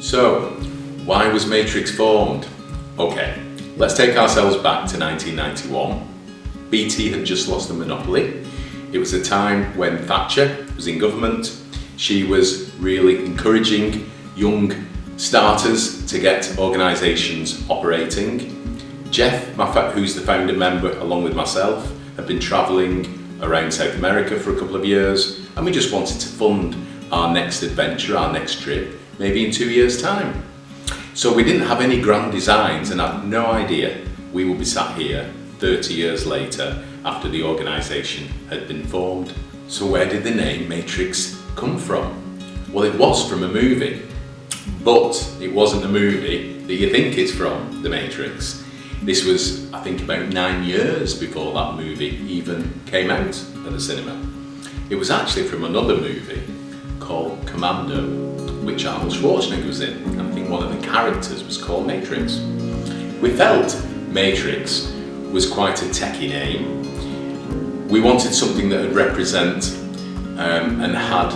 So, why was Matrix formed? Okay, let's take ourselves back to 1991. BT had just lost the monopoly. It was a time when Thatcher was in government. She was really encouraging young starters to get organisations operating. Jeff, who's the founder member along with myself, had been travelling around South America for a couple of years, and we just wanted to fund our next adventure, our next trip, maybe in 2 years' time. So we didn't have any grand designs and had no idea we would be sat here 30 years later after the organisation had been formed. So where did the name Matrix come from? Well, it was from a movie, but it wasn't the movie that you think it's from, The Matrix. This was, I think, about 9 years before that movie even came out at the cinema. It was actually from another movie called Commando, which Arnold Schwarzenegger was in, and I think one of the characters was called Matrix. We felt Matrix was quite a techie name. We wanted something that would represent and had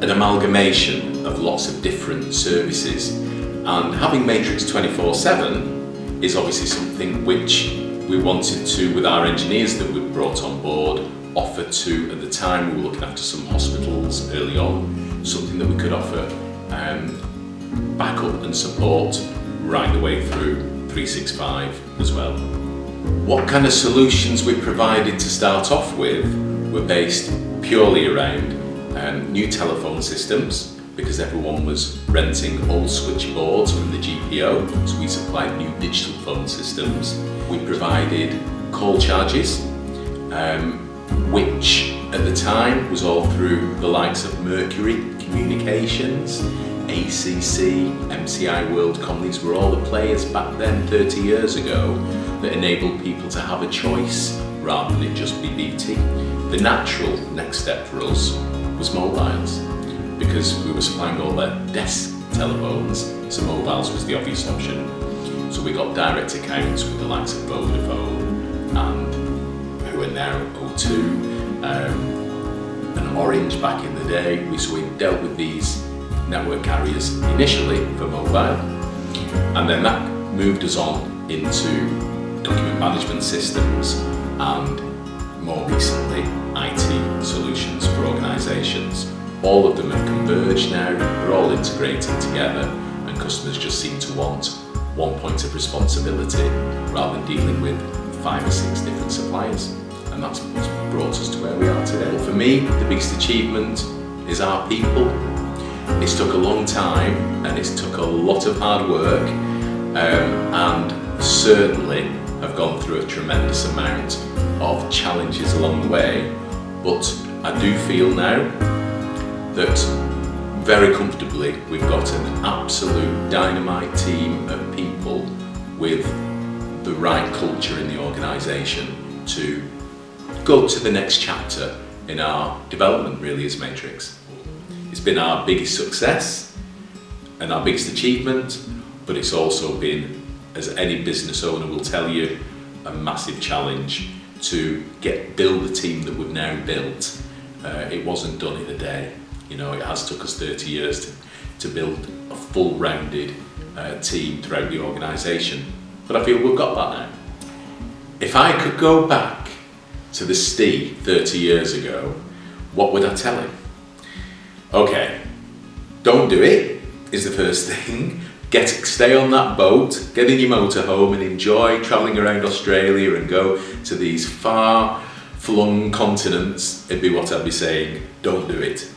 an amalgamation of lots of different services, and having Matrix247 is obviously something which we wanted to, with our engineers that we brought on board, offer to, at the time we were looking after some hospitals early on, something that we could offer backup and support right the way through 365 as well. What kind of solutions we provided to start off with were based purely around new telephone systems, because everyone was renting old switchboards from the GPO, so we supplied new digital phone systems. We provided call charges, which at the time was all through the likes of Mercury Communications, ACC, MCI WorldCom. These were all the players back then, 30 years ago, that enabled people to have a choice rather than it just be BT. The natural next step for us was mobiles, because we were supplying all their desk telephones, so mobiles was the obvious option. So we got direct accounts with the likes of Vodafone and who are now O2 and Orange back in the day. So we dealt with these network carriers initially for mobile, and then that moved us on into document management systems and more recently IT solutions for organisations. All of them have converged now, they're all integrating together, and customers just seem to want one point of responsibility rather than dealing with 5 or 6 different suppliers. And that's what's brought us to where we are today. Well, for me, the biggest achievement is our people. It's took a long time and it's took a lot of hard work, and certainly have gone through a tremendous amount of challenges along the way. But I do feel now that very comfortably we've got an absolute dynamite team of people with the right culture in the organisation to go to the next chapter in our development, really, as Matrix. It's been our biggest success and our biggest achievement, but it's also been, as any business owner will tell you, a massive challenge to build the team that we've now built. It wasn't done in a day. You know, it has took us 30 years to build a full-rounded team throughout the organisation. But I feel we've got that now. If I could go back to the Steve 30 years ago, what would I tell him? Okay, don't do it, is the first thing. Stay on that boat, get in your motorhome and enjoy travelling around Australia and go to these far-flung continents. It'd be what I'd be saying, don't do it.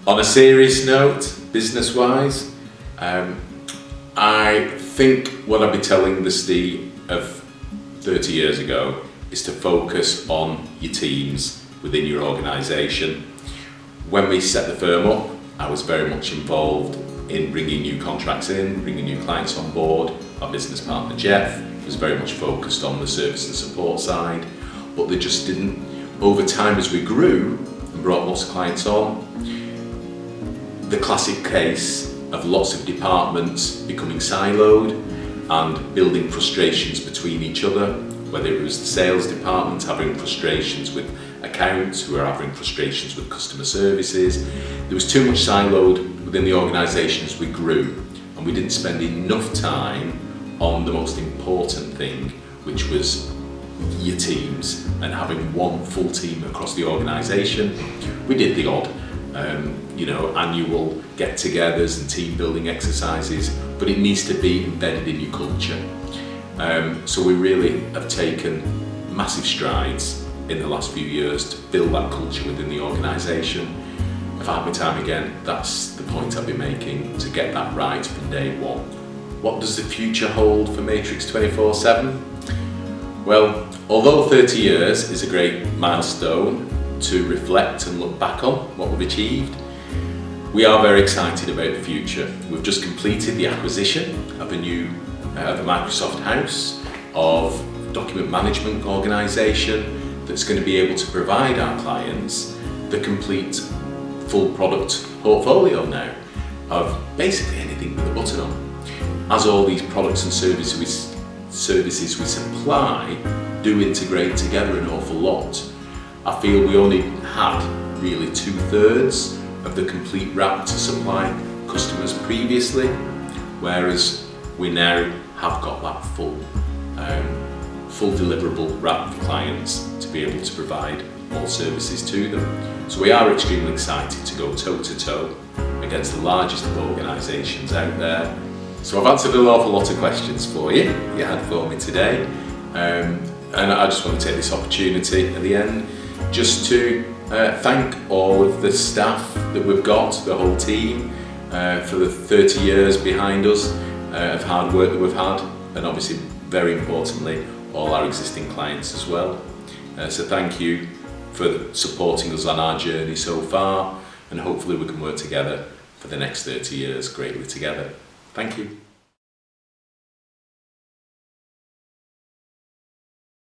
On a serious note, business-wise, I think what I'd be telling the Steve of 30 years ago is to focus on your teams within your organisation. When we set the firm up, I was very much involved in bringing new contracts in, bringing new clients on board. Our business partner Jeff was very much focused on the service and support side, but they just didn't, over time as we grew and brought lots of clients on, the classic case of lots of departments becoming siloed and building frustrations between each other, whether it was the sales department having frustrations with accounts, who are having frustrations with customer services. There was too much siloed within the organisation as we grew, and we didn't spend enough time on the most important thing, which was your teams and having one full team across the organisation. We did the odd annual get-togethers and team building exercises, but it needs to be embedded in your culture. So we really have taken massive strides in the last few years to build that culture within the organisation. If I had my time again, that's the point I'd be making, to get that right from day one. What does the future hold for Matrix247? Well, although 30 years is a great milestone to reflect and look back on what we've achieved, we are very excited about the future. We've just completed the acquisition of a Microsoft house of document management organisation that's going to be able to provide our clients the complete full product portfolio now of basically anything with a button on. As all these products and services we supply do integrate together an awful lot, I feel we only had really 2/3 of the complete wrap to supply customers previously, whereas we now have got that full deliverable wrap for clients to be able to provide all services to them. So we are extremely excited to go toe to toe against the largest of organisations out there. So I've answered an awful lot of questions for you had for me today, and I just want to take this opportunity at the end just to thank all of the staff that we've got, the whole team, for the 30 years behind us of hard work that we've had, and obviously very importantly all our existing clients as well. So thank you for supporting us on our journey so far, and hopefully we can work together for the next 30 years greatly together. Thank you.